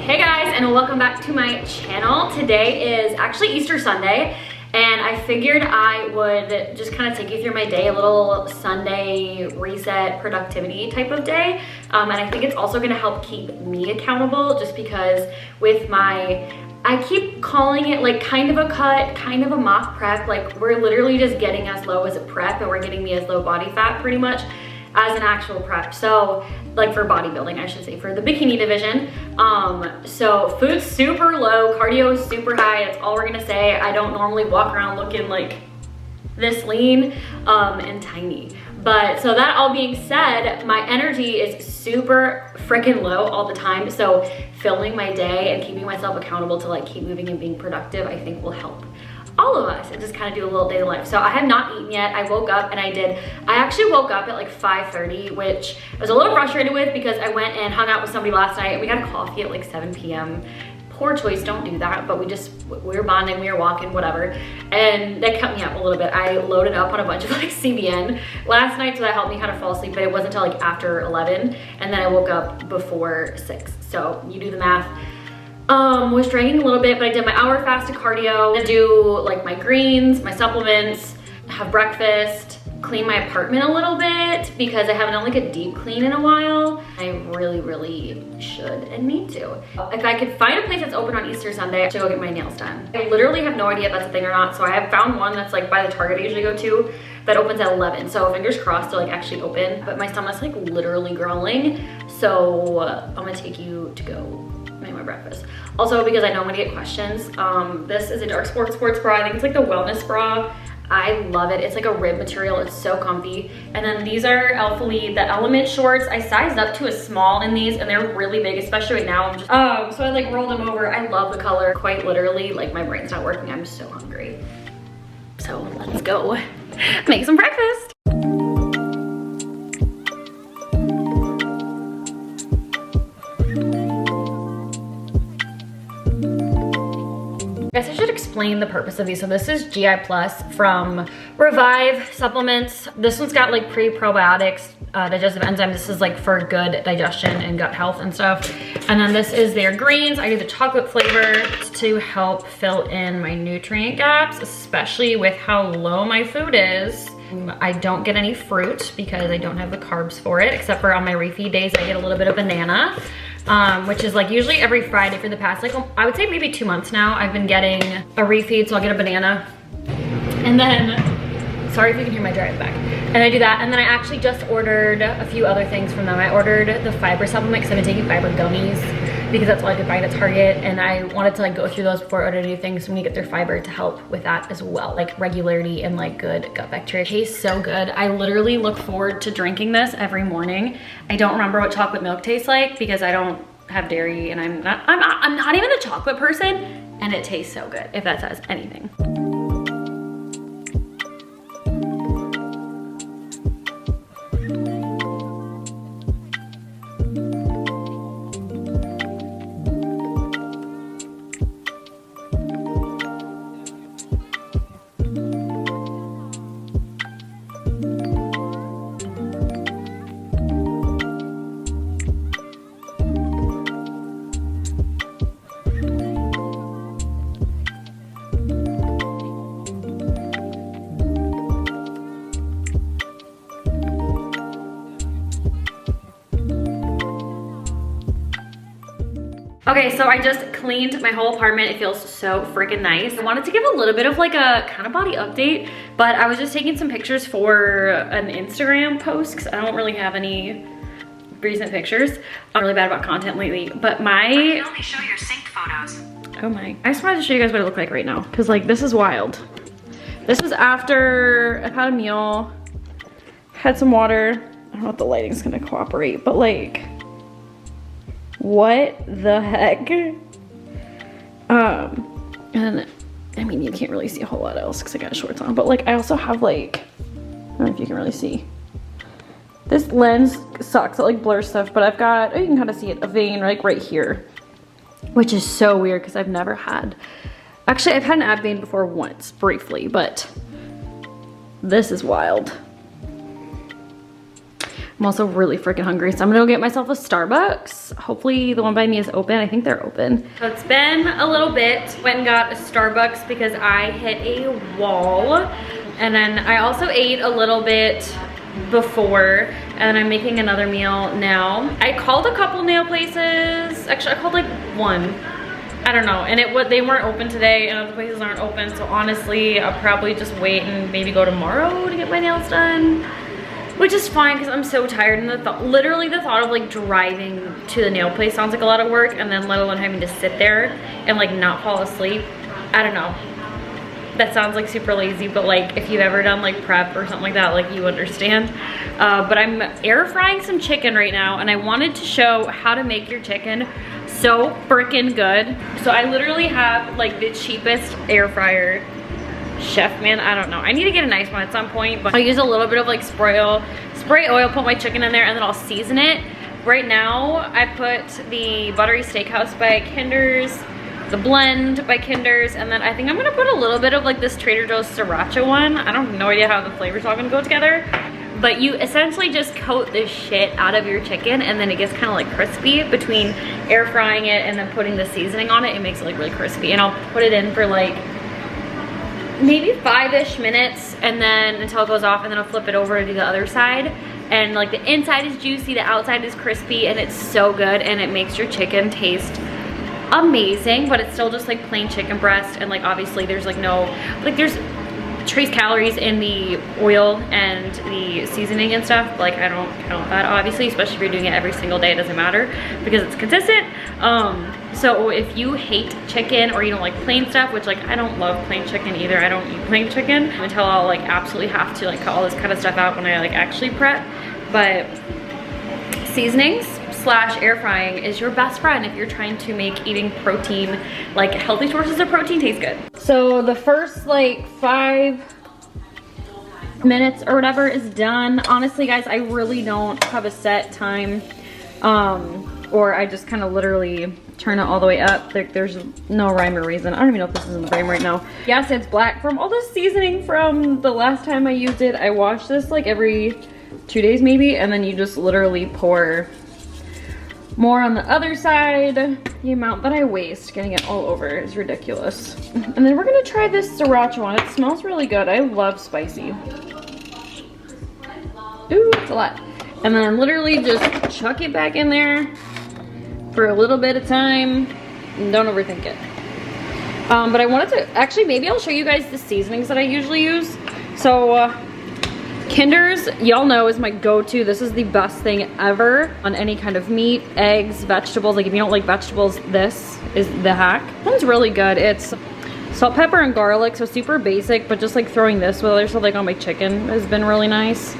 Hey guys, and welcome back to my channel. Today is actually Easter Sunday, and I figured I would just kind of take you through my day, a little Sunday reset productivity type of day. And I think it's also gonna help keep me accountable, just because with I keep calling it like kind of a cut, kind of a mock prep. Like we're literally just getting as low as a prep, and we're getting me as low body fat pretty much as an actual prep. So like for bodybuilding, I should say, for the bikini division. So food's super low, cardio is super high. That's all we're gonna say. I don't normally walk around looking like this lean and tiny. But so that all being said, my energy is super freaking low all the time. So filming my day and keeping myself accountable to like keep moving and being productive, I think will help all of us, and just kind of do a little day of life. So I have not eaten yet. I woke up and I actually woke up at like 5:30, which I was a little frustrated with because I went and hung out with somebody last night and we got a coffee at like 7 p.m. Poor choice, don't do that, but we were bonding, we were walking, whatever, and that kept me up a little bit. I loaded up on a bunch of like CBN last night, so that helped me kind of fall asleep, but it wasn't until like after 11, and then I woke up before 6. So you do the math. Was dragging a little bit, but I did my hour fasted cardio. I do like my greens, my supplements, have breakfast, clean my apartment a little bit because I haven't done like a deep clean in a while. I really should and need to. If I could find a place that's open on Easter Sunday, I should go get my nails done. I literally have no idea if that's a thing or not, so I have found one that's like by the Target I usually go to that opens at 11, so fingers crossed to like actually open, but my stomach's like literally growling, so I'm gonna take you to go make my breakfast. Also, because I know I'm gonna get questions, this is a dark sports bra. I think it's like the wellness bra. I love it. It's like a rib material. It's so comfy. And then these are Alphalete, the Element shorts. I sized up to a small in these and they're really big, especially right now. So I like rolled them over. I love the color. Quite literally, like my brain's not working. I'm so hungry. So let's go make some breakfast. I guess I should explain the purpose of these. So this is GI Plus from Revive Supplements. This one's got like pre-probiotics, digestive enzymes. This is like for good digestion and gut health and stuff. And then this is their greens. I do the chocolate flavor to help fill in my nutrient gaps, especially with how low my food is. I don't get any fruit because I don't have the carbs for it, except for on my refeed days, I get a little bit of banana. Which is like usually every Friday for the past, like I would say maybe 2 months now, I've been getting a refeed, so I'll get a banana. And then, sorry if you can hear my drive back. And I do that, and then I actually just ordered a few other things from them. I ordered the fiber supplement because I've been taking fiber gummies because that's all I could find at Target, and I wanted to like go through those before I ordered anything, so I'm gonna get their fiber to help with that as well, like regularity and like good gut bacteria. It tastes so good. I literally look forward to drinking this every morning. I don't remember what chocolate milk tastes like because I don't have dairy, and I'm not even a chocolate person, and it tastes so good, if that says anything. Okay, so I just cleaned my whole apartment. It feels so freaking nice. I wanted to give a little bit of like a kind of body update, but I was just taking some pictures for an Instagram post because I don't really have any recent pictures. I'm really bad about content lately, but I can only show your synced photos. Oh my. I just wanted to show you guys what it looked like right now, because like this is wild. This was after I've had a meal, had some water. I don't know if the lighting's gonna cooperate, but like, what the heck? And I mean, you can't really see a whole lot else because I got shorts on, but like I also have like, I don't know if you can really see. This lens sucks, it like blurs stuff, but I've got, oh, you can kind of see it, a vein like right here, which is so weird because I've never had, actually I've had an ab vein before once, briefly, but this is wild. I'm also really freaking hungry, so I'm gonna go get myself a Starbucks. Hopefully the one by me is open. I think they're open. So it's been a little bit. Went and got a Starbucks because I hit a wall. And then I also ate a little bit before, and I'm making another meal now. I called a couple nail places. Actually, I called like one. I don't know, and they weren't open today, and other places aren't open, so honestly, I'll probably just wait and maybe go tomorrow to get my nails done. Which is fine because I'm so tired, and literally the thought of like driving to the nail place sounds like a lot of work, and then let alone having to sit there and like not fall asleep. I don't know. That sounds like super lazy, but like if you've ever done like prep or something like that, like you understand. But I'm air frying some chicken right now, and I wanted to show how to make your chicken so freaking good. So I literally have like the cheapest air fryer. Chef man, I don't know. I need to get a nice one at some point, but I use a little bit of like spray oil, put my chicken in there, and then I'll season it. Right now, I put the Buttery Steakhouse by Kinder's, the blend by Kinder's, and then I think I'm gonna put a little bit of like this Trader Joe's Sriracha one. I don't have no idea how the flavors all gonna go together, but you essentially just coat the shit out of your chicken, and then it gets kind of like crispy. Between air frying it and then putting the seasoning on it, it makes it like really crispy. And I'll put it in for like maybe 5-ish minutes, and then until it goes off, and then I'll flip it over to do the other side. And like the inside is juicy, the outside is crispy, and it's so good, and it makes your chicken taste amazing. But it's still just like plain chicken breast, and like obviously there's like no, like there's trace calories in the oil and the seasoning and stuff. Like I don't count that obviously, especially if you're doing it every single day. It doesn't matter because it's consistent. So if you hate chicken or you don't like plain stuff, which like I don't love plain chicken either, I don't eat plain chicken until I'll like absolutely have to like cut all this kind of stuff out when I like actually prep. But seasonings / air frying is your best friend if you're trying to make eating protein, like healthy sources of protein, taste good. So the first like 5 minutes or whatever is done. Honestly guys, I really don't have a set time, or I just kind of literally turn it all the way up. There's no rhyme or reason. I don't even know if this is in the frame right now. Yes, it's black from all the seasoning from the last time I used it. I wash this like every 2 days maybe, and then you just literally pour more on the other side. The amount that I waste getting it all over is ridiculous. And then we're gonna try this Sriracha one. It smells really good. I love spicy. Ooh, it's a lot. And then literally just chuck it back in there for a little bit of time. And don't overthink it. But I wanted to, actually maybe I'll show you guys the seasonings that I usually use. So Kinder's, y'all know, is my go-to. This is the best thing ever on any kind of meat, eggs, vegetables. Like if you don't like vegetables, this is the hack. This one's really good. It's salt, pepper, and garlic, so super basic, but just like throwing this with other stuff like on my chicken has been really nice.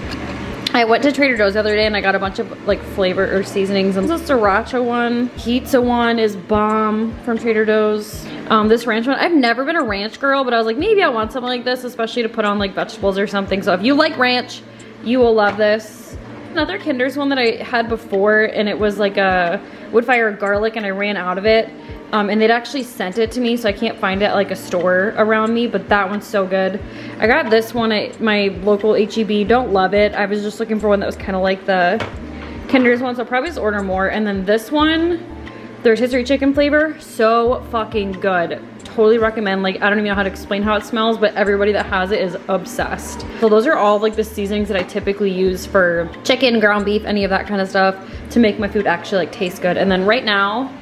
I went to Trader Joe's the other day and I got a bunch of like flavor or seasonings. This is a Sriracha one. Pizza one is bomb from Trader Joe's. This ranch one, I've never been a ranch girl, but I was like, maybe I want something like this, especially to put on like vegetables or something. So if you like ranch, you will love this. Another Kinder's one that I had before, and it was like a wood fire garlic, and I ran out of it. And they'd actually sent it to me, so I can't find it at like a store around me, but that one's so good. I got this one at my local HEB. Don't love it. I was just looking for one that was kind of like the Kinder's one, so I'll probably just order more. And then this one, their rotisserie chicken flavor, so fucking good. Totally recommend. Like I don't even know how to explain how it smells, but everybody that has it is obsessed. So those are all like the seasonings that I typically use for chicken, ground beef, any of that kind of stuff to make my food actually like taste good. And then right now,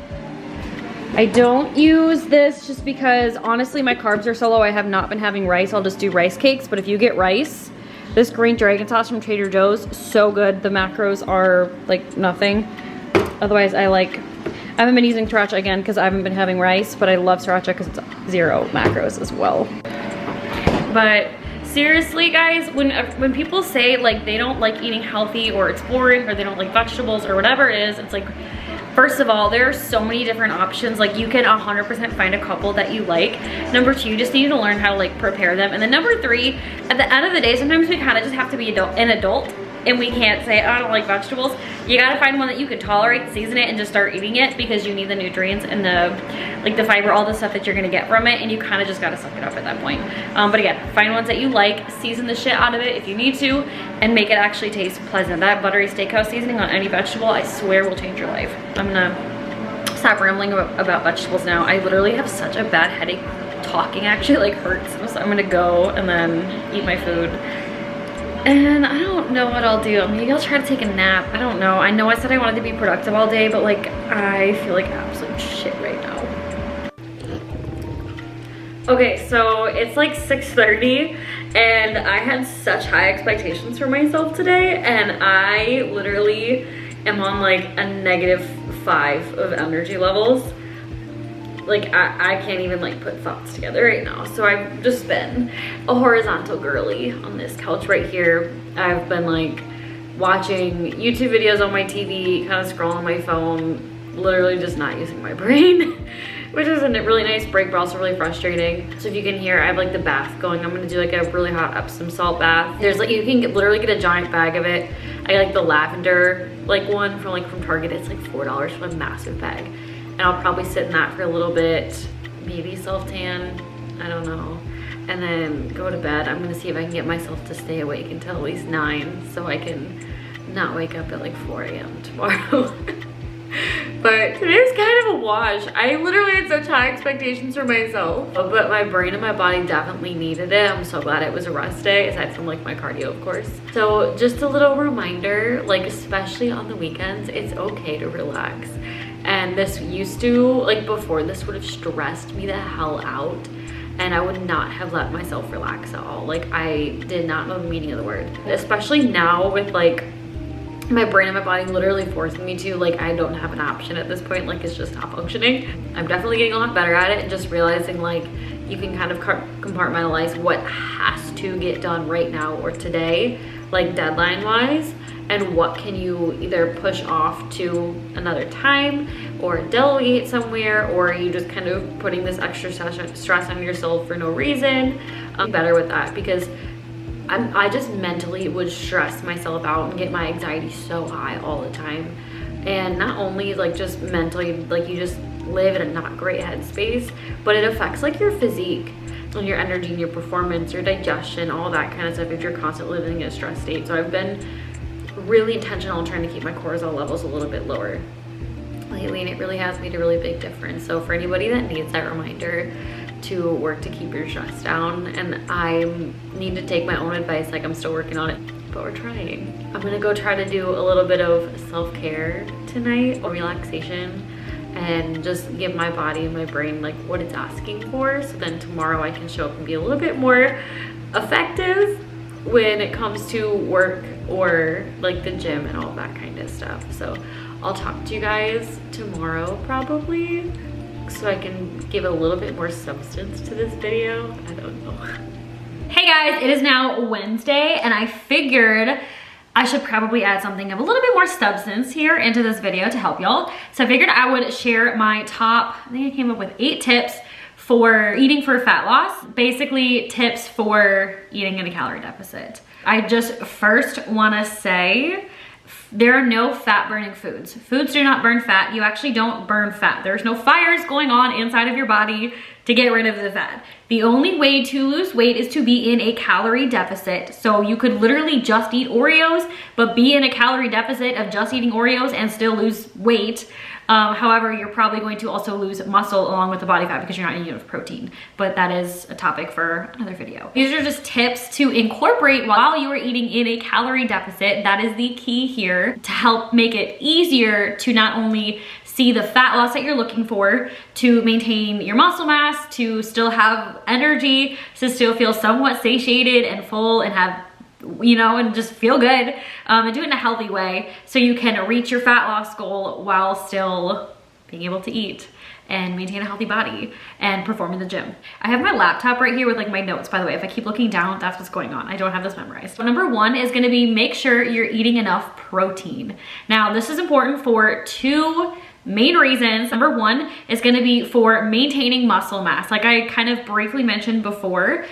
I don't use this just because honestly my carbs are so low. I have not been having rice. I'll just do rice cakes. But if you get rice, this green dragon sauce from Trader Joe's, so good. The macros are like nothing. Otherwise I haven't been using Sriracha again because I haven't been having rice, but I love Sriracha because it's 0 macros as well. But seriously guys, when people say like they don't like eating healthy or it's boring or they don't like vegetables or whatever it is, it's like, first of all, there are so many different options. Like you can 100% find a couple that you like. Number 2, you just need to learn how to like prepare them. And then number 3, at the end of the day, sometimes we kind of just have to be an adult and we can't say, oh, I don't like vegetables. You gotta find one that you can tolerate, season it, and just start eating it, because you need the nutrients and the fiber, all the stuff that you're gonna get from it, and you kind of just gotta suck it up at that point. But again, find ones that you like, season the shit out of it if you need to, and make it actually taste pleasant. That buttery steakhouse seasoning on any vegetable, I swear, will change your life. I'm gonna stop rambling about vegetables now. I literally have such a bad headache. Talking actually like hurts, so I'm gonna go and then eat my food. And I don't know what I'll do. Maybe I'll try to take a nap. I don't know. I know I said I wanted to be productive all day, but like I feel like absolute shit right now. Okay, so it's like 6:30 and I had such high expectations for myself today, and I literally am on like a -5 of energy levels. Like I can't even like put thoughts together right now. So I've just been a horizontal girly on this couch right here. I've been like watching YouTube videos on my TV, kind of scrolling on my phone, literally just not using my brain, which is a really nice break, but also really frustrating. So if you can hear, I have like the bath going. I'm gonna do like a really hot Epsom salt bath. There's like, you can literally get a giant bag of it. I like the lavender like one from Target. It's like $4 for a massive bag. And I'll probably sit in that for a little bit, maybe self-tan, I don't know. And then go to bed. I'm gonna see if I can get myself to stay awake until at least 9 so I can not wake up at like 4 a.m. tomorrow. But today's kind of a wash. I literally had such high expectations for myself, but my brain and my body definitely needed it. I'm so glad it was a rest day, aside from like my cardio, of course. So just a little reminder, like especially on the weekends, it's okay to relax. And this used to, like before, this would have stressed me the hell out, and I would not have let myself relax at all. Like I did not know the meaning of the word. Especially now with like my brain and my body literally forcing me to, like I don't have an option at this point, like it's just not functioning. I'm definitely getting a lot better at it, and just realizing like you can kind of compartmentalize what has to get done right now or today, like deadline wise, and what can you either push off to another time or delegate somewhere, or are you just kind of putting this extra stress on yourself for no reason. I'm better with that, because I just mentally would stress myself out and get my anxiety so high all the time. And not only like just mentally, like you just live in a not great headspace, but it affects like your physique and your energy and your performance, your digestion, all that kind of stuff if you're constantly living in a stress state. So I've been really intentional in trying to keep my cortisol levels a little bit lower lately, and it really has made a really big difference. So for anybody that needs that reminder to work to keep your stress down, and I need to take my own advice, like I'm still working on it, but we're trying. I'm gonna go try to do a little bit of self-care tonight, or relaxation, and just give my body and my brain like what it's asking for, so then tomorrow I can show up and be a little bit more effective when it comes to work or like the gym and all that kind of stuff. So I'll talk to you guys tomorrow probably, so I can give a little bit more substance to this video. I don't know. Hey guys, it is now Wednesday, and I figured I should probably add something of a little bit more substance here into this video to help y'all. So I figured I would share my top, I think I came up with 8 tips for eating for fat loss. Basically tips for eating in a calorie deficit. I just first wanna say, there are no fat burning foods. Foods do not burn fat. You actually don't burn fat. There's no fires going on inside of your body to get rid of the fat. The only way to lose weight is to be in a calorie deficit. So you could literally just eat Oreos, but be in a calorie deficit of just eating Oreos and still lose weight. However, you're probably going to also lose muscle along with the body fat because you're not eating enough protein. But that is a topic for another video. These are just tips to incorporate while you are eating in a calorie deficit. That is the key here to help make it easier to not only see the fat loss that you're looking for, to maintain your muscle mass, to still have energy, to still feel somewhat satiated and full and have, you know, and just feel good, and do it in a healthy way so you can reach your fat loss goal while still being able to eat and maintain a healthy body and perform in the gym. I have my laptop right here with like my notes, by the way. If I keep looking down, that's what's going on. I don't have this memorized. So number 1 is gonna be make sure you're eating enough protein. Now, this is important for 2 Main reasons, number one is gonna be for maintaining muscle mass. Like I kind of briefly mentioned before,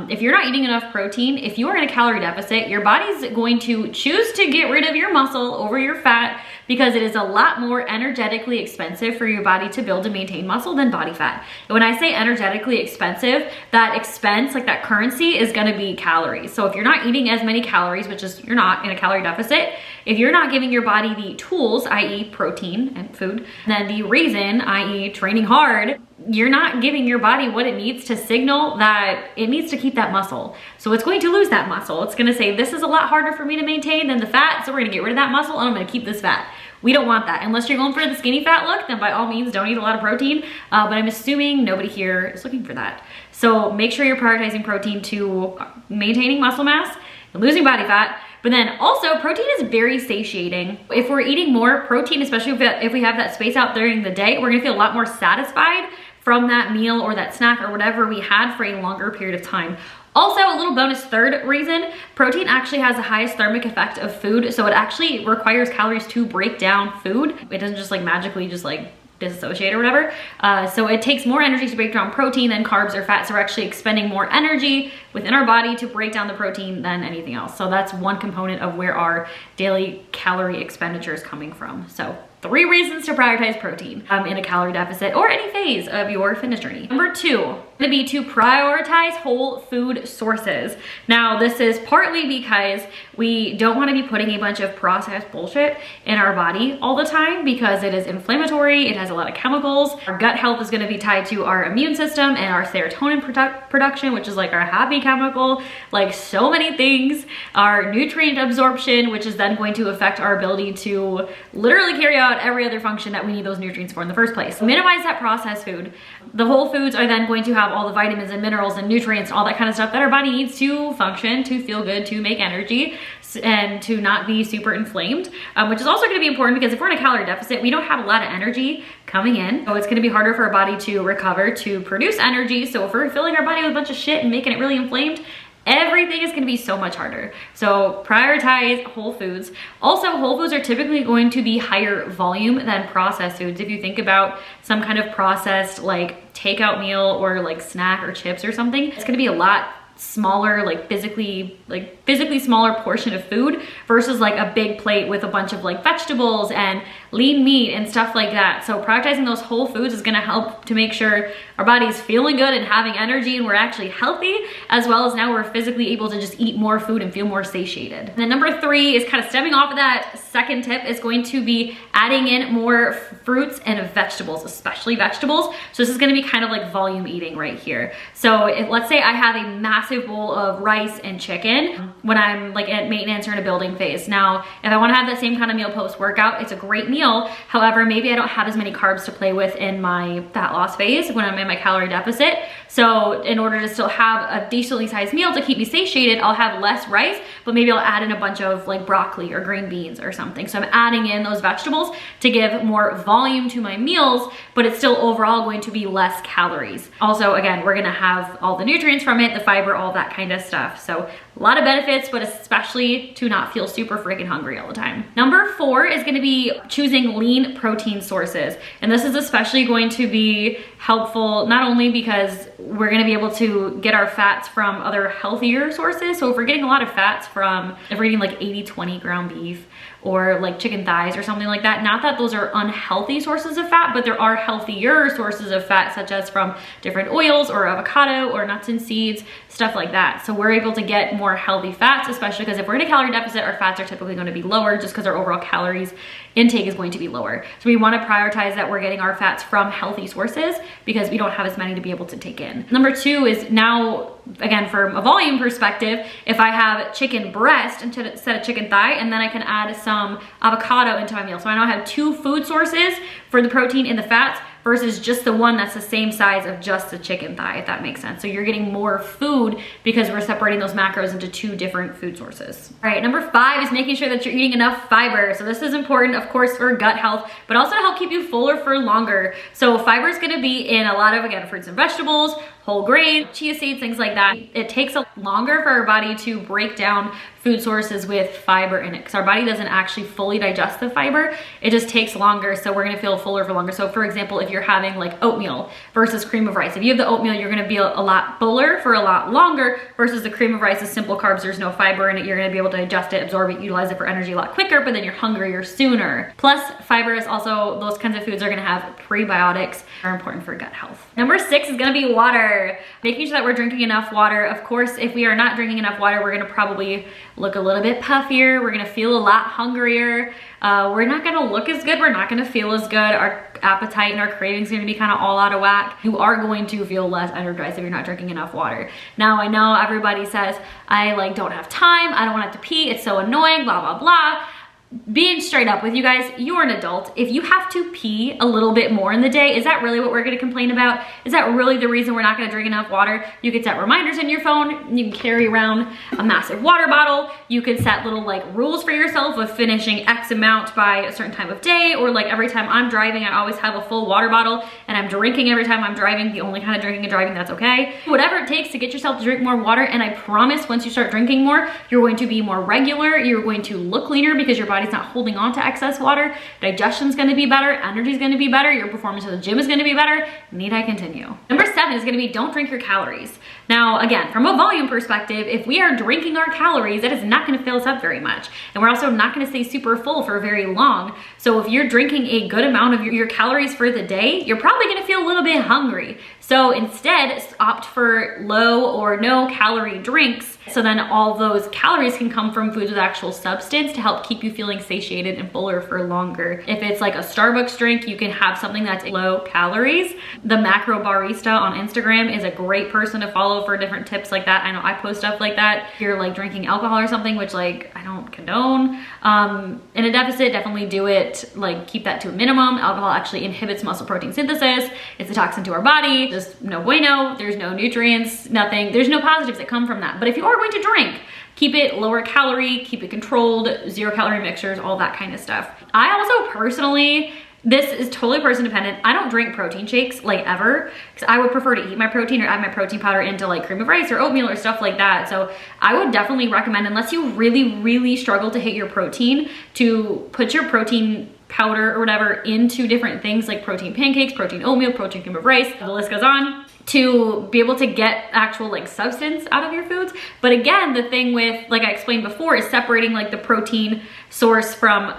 if you're not eating enough protein, if you are in a calorie deficit, your body's going to choose to get rid of your muscle over your fat because it is a lot more energetically expensive for your body to build and maintain muscle than body fat. And when I say energetically expensive, that expense, like that currency, is gonna be calories. So if you're not eating as many calories, which is you're not in a calorie deficit, if you're not giving your body the tools, i.e. protein and food, then the reason, i.e. training hard, you're not giving your body what it needs to signal that it needs to keep that muscle. So it's going to lose that muscle. It's gonna say, this is a lot harder for me to maintain than the fat, so we're gonna get rid of that muscle and I'm gonna keep this fat. We don't want that. Unless you're going for the skinny fat look, then by all means don't eat a lot of protein, but I'm assuming nobody here is looking for that. So make sure you're prioritizing protein to maintaining muscle mass and losing body fat. But then also protein is very satiating. If we're eating more protein, especially if we have that space out during the day, we're gonna feel a lot more satisfied from that meal or that snack or whatever we had for a longer period of time. Also, a little bonus third reason, protein actually has the highest thermic effect of food, so it actually requires calories to break down food. It doesn't just like magically just like disassociate or whatever. So it takes more energy to break down protein than carbs or fats. So we're actually expending more energy within our body to break down the protein than anything else. So that's one component of where our daily calorie expenditure is coming from. So 3 reasons to prioritize protein in a calorie deficit or any phase of your fitness journey. Number 2, gonna be to prioritize whole food sources. Now, this is partly because we don't wanna be putting a bunch of processed bullshit in our body all the time because it is inflammatory, it has a lot of chemicals. Our gut health is gonna be tied to our immune system and our serotonin production, which is like our happy chemical, like so many things. Our nutrient absorption, which is then going to affect our ability to literally carry out every other function that we need those nutrients for in the first place. Minimize that processed food. The whole foods are then going to have all the vitamins and minerals and nutrients and all that kind of stuff that our body needs to function, to feel good, to make energy, and to not be super inflamed, which is also going to be important because if we're in a calorie deficit, we don't have a lot of energy coming in. So it's going to be harder for our body to recover, to produce energy. So if we're filling our body with a bunch of shit and making it really inflamed, everything is gonna be so much harder. So prioritize whole foods. Also, whole foods are typically going to be higher volume than processed foods. If you think about some kind of processed like takeout meal or like snack or chips or something, it's gonna be a lot smaller, like physically smaller portion of food versus like a big plate with a bunch of like vegetables and lean meat and stuff like that. So prioritizing those whole foods is gonna help to make sure our body's feeling good and having energy and we're actually healthy, as well as now we're physically able to just eat more food and feel more satiated. And then number 3 is kind of stemming off of that second tip, is going to be adding in more fruits and vegetables, especially vegetables. So this is gonna be kind of like volume eating right here. So if, let's say I have a massive bowl of rice and chicken when I'm like at maintenance or in a building phase. Now, if I wanna have that same kind of meal post-workout, it's a great meal. However, maybe I don't have as many carbs to play with in my fat loss phase when I'm in my calorie deficit. So in order to still have a decently sized meal to keep me satiated, I'll have less rice, but maybe I'll add in a bunch of like broccoli or green beans or something. So I'm adding in those vegetables to give more volume to my meals, but it's still overall going to be less calories. Also, again, we're gonna have all the nutrients from it, the fiber, all that kind of stuff. So a lot of benefits, but especially to not feel super freaking hungry all the time. Number 4 is gonna be choosing lean protein sources. And this is especially going to be helpful, not only because we're gonna be able to get our fats from other healthier sources. So if we're getting a lot of fats from, if we're eating like 80-20 ground beef or like chicken thighs or something like that, not that those are unhealthy sources of fat, but there are healthier sources of fat, such as from different oils or avocado or nuts and seeds, stuff like that. So we're able to get more healthy fats, especially because if we're in a calorie deficit, our fats are typically going to be lower just because our overall calories intake is going to be lower. So we want to prioritize that we're getting our fats from healthy sources because we don't have as many to be able to take in. Number 2 is now, again, from a volume perspective, if I have chicken breast instead of chicken thigh, and then I can add some avocado into my meal. So I now have 2 food sources for the protein and the fats versus just the one that's the same size of just the chicken thigh, if that makes sense. So you're getting more food because we're separating those macros into 2 different food sources. All right, number 5 is making sure that you're eating enough fiber. So this is important, of course, for gut health, but also to help keep you fuller for longer. So fiber is gonna be in a lot of, again, fruits and vegetables, whole grain, chia seeds, things like that. It takes longer for our body to break down food sources with fiber in it because our body doesn't actually fully digest the fiber. It just takes longer, so we're gonna feel fuller for longer. So for example, if you're having like oatmeal versus cream of rice, if you have the oatmeal, you're gonna be a lot fuller for a lot longer versus the cream of rice is simple carbs, there's no fiber in it. You're gonna be able to digest it, absorb it, utilize it for energy a lot quicker, but then you're hungrier sooner. Plus, fiber is also, those kinds of foods are gonna have prebiotics, are important for gut health. Number 6 is gonna be water. Making sure that we're drinking enough water. Of course, if we are not drinking enough water, we're gonna probably look a little bit puffier. We're gonna feel a lot hungrier. We're not gonna look as good. We're not gonna feel as good. Our appetite and our cravings are gonna be kind of all out of whack. You are going to feel less energized if you're not drinking enough water. Now, I know everybody says, I like don't have time, I don't want to have to pee, it's so annoying, blah, blah, blah. Being straight up with you guys, you're an adult. If you have to pee a little bit more in the day, is that really what we're gonna complain about? Is that really the reason we're not gonna drink enough water? You could set reminders in your phone. You can carry around a massive water bottle. You could set little like rules for yourself of finishing X amount by a certain time of day, or like every time I'm driving, I always have a full water bottle and I'm drinking every time I'm driving, the only kind of drinking and driving that's okay. Whatever it takes to get yourself to drink more water, and I promise once you start drinking more, you're going to be more regular, you're going to look leaner because your body's not holding on to excess water, digestion's gonna be better, energy's gonna be better, your performance at the gym is gonna be better. Need I continue? Number 7 is gonna be don't drink your calories. Now, again, from a volume perspective, if we are drinking our calories, that is not gonna fill us up very much. And we're also not gonna stay super full for very long. So if you're drinking a good amount of your calories for the day, you're probably gonna feel a little bit hungry. So instead, opt for low or no calorie drinks. So then all those calories can come from foods with actual substance to help keep you feeling satiated and fuller for longer. If it's like a Starbucks drink, you can have something that's low calories. The Macro Barista on Instagram is a great person to follow for different tips like that. I know I post stuff like that. If you're like drinking alcohol or something, which like I don't condone, in a deficit, definitely do it, like keep that to a minimum. Alcohol actually inhibits muscle protein synthesis. It's a toxin to our body. Just no bueno. There's no nutrients, nothing. There's no positives that come from that. But if you are going to drink, keep it lower calorie, keep it controlled, 0 calorie mixtures, all that kind of stuff. I also personally, this is totally person dependent. I don't drink protein shakes like ever because I would prefer to eat my protein or add my protein powder into like cream of rice or oatmeal or stuff like that. So I would definitely recommend, unless you really, really struggle to hit your protein, to put your protein powder or whatever into different things like protein pancakes, protein oatmeal, protein cream of rice, the list goes on, to be able to get actual like substance out of your foods. But again, the thing with, like I explained before, is separating like the protein source from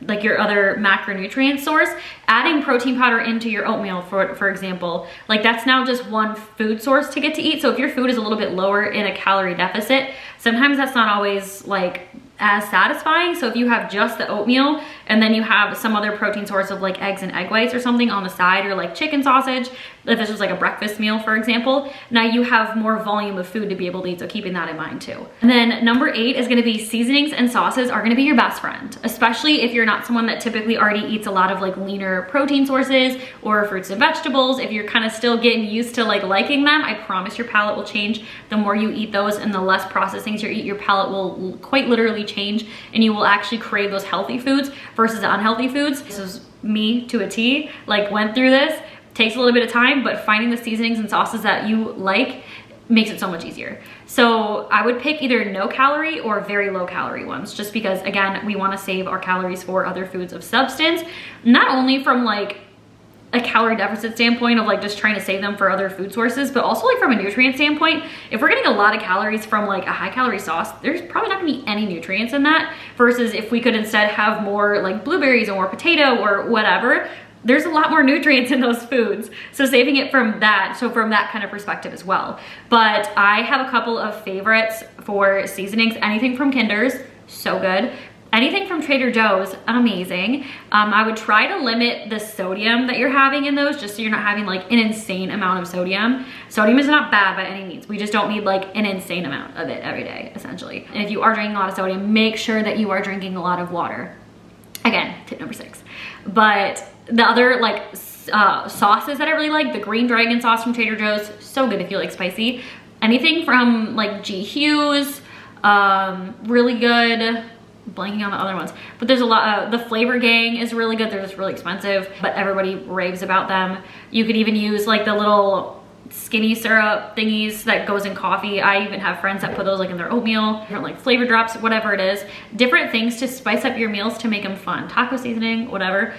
like your other macronutrient source. Adding protein powder into your oatmeal, for example, like that's now just one food source to get to eat. So if your food is a little bit lower in a calorie deficit, sometimes that's not always like as satisfying. So if you have just the oatmeal and then you have some other protein source of like eggs and egg whites or something on the side, or like chicken sausage, if this was like a breakfast meal, for example, now you have more volume of food to be able to eat. So keeping that in mind too. And then number 8 is gonna be seasonings and sauces are gonna be your best friend, especially if you're not someone that typically already eats a lot of like leaner protein sources or fruits and vegetables. If you're kind of still getting used to like liking them, I promise your palate will change. The more you eat those and the less processed things you eat, your palate will quite literally change, and you will actually crave those healthy foods versus the unhealthy foods. This is me to a T, like went through this. Takes a little bit of time, but finding the seasonings and sauces that you like makes it so much easier. So I would pick either no calorie or very low calorie ones, just because again, we want to save our calories for other foods of substance, not only from like a calorie deficit standpoint of like just trying to save them for other food sources, but also like from a nutrient standpoint. If we're getting a lot of calories from like a high calorie sauce, there's probably not gonna be any nutrients in that, versus if we could instead have more like blueberries or potato or whatever, there's a lot more nutrients in those foods. So saving it from that, so from that kind of perspective as well. But I have a couple of favorites for seasonings. Anything from Kinder's, so good. Anything from Trader Joe's, amazing. I would try to limit the sodium that you're having in those, just so you're not having like an insane amount of sodium. Sodium is not bad by any means. We just don't need like an insane amount of it every day, essentially. And if you are drinking a lot of sodium, make sure that you are drinking a lot of water. Again, tip number 6. But the other like sauces that I really like, the green dragon sauce from Trader Joe's, so good if you like spicy. Anything from like G. Hughes, really good. Blanking on the other ones, but there's a lot. The Flavor Gang is really good. They're just really expensive, but everybody raves about them. You could even use like the little skinny syrup thingies that goes in coffee. I even have friends that put those like in their oatmeal, different like flavor drops, whatever it is. Different things to spice up your meals to make them fun. Taco seasoning, whatever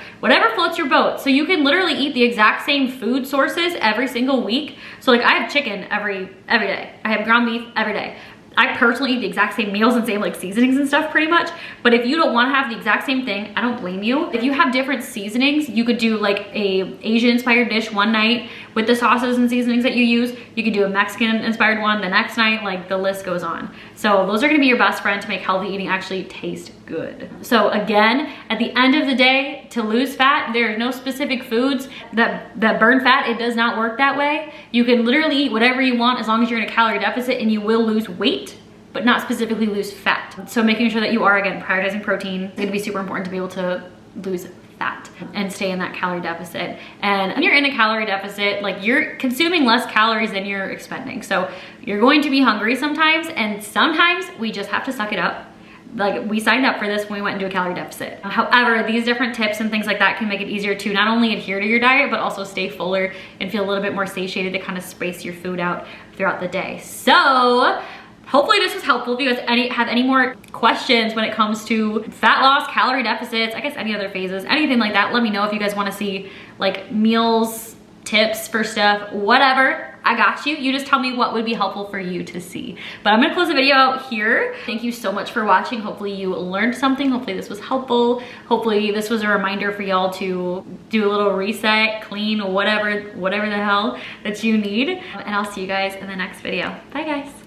floats your boat. So you can literally eat the exact same food sources every single week. So like I have chicken every day. I have ground beef every day. I personally eat the exact same meals and same like seasonings and stuff pretty much. But if you don't want to have the exact same thing, I don't blame you. If you have different seasonings, you could do like a Asian inspired dish one night with the sauces and seasonings that you use. You could do a Mexican inspired one the next night, like the list goes on. So those are gonna be your best friend to make healthy eating actually taste good. So again, at the end of the day, to lose fat, there are no specific foods that burn fat. It does not work that way. You can literally eat whatever you want as long as you're in a calorie deficit, and you will lose weight, but not specifically lose fat. So making sure that you are, again, prioritizing protein is gonna be super important to be able to lose fat and stay in that calorie deficit. And when you're in a calorie deficit, like you're consuming less calories than you're expending. So you're going to be hungry sometimes, and sometimes we just have to suck it up. Like we signed up for this when we went into a calorie deficit. However, these different tips and things like that can make it easier to not only adhere to your diet, but also stay fuller and feel a little bit more satiated to kind of space your food out throughout the day. So hopefully this was helpful. If you guys have any more questions when it comes to fat loss, calorie deficits, I guess any other phases, anything like that, let me know. If you guys want to see like meals, tips for stuff, whatever, I got you. You just tell me what would be helpful for you to see. But I'm gonna close the video out here. Thank you so much for watching. Hopefully you learned something. Hopefully this was helpful. Hopefully this was a reminder for y'all to do a little reset, clean, whatever the hell that you need. And I'll see you guys in the next video. Bye guys.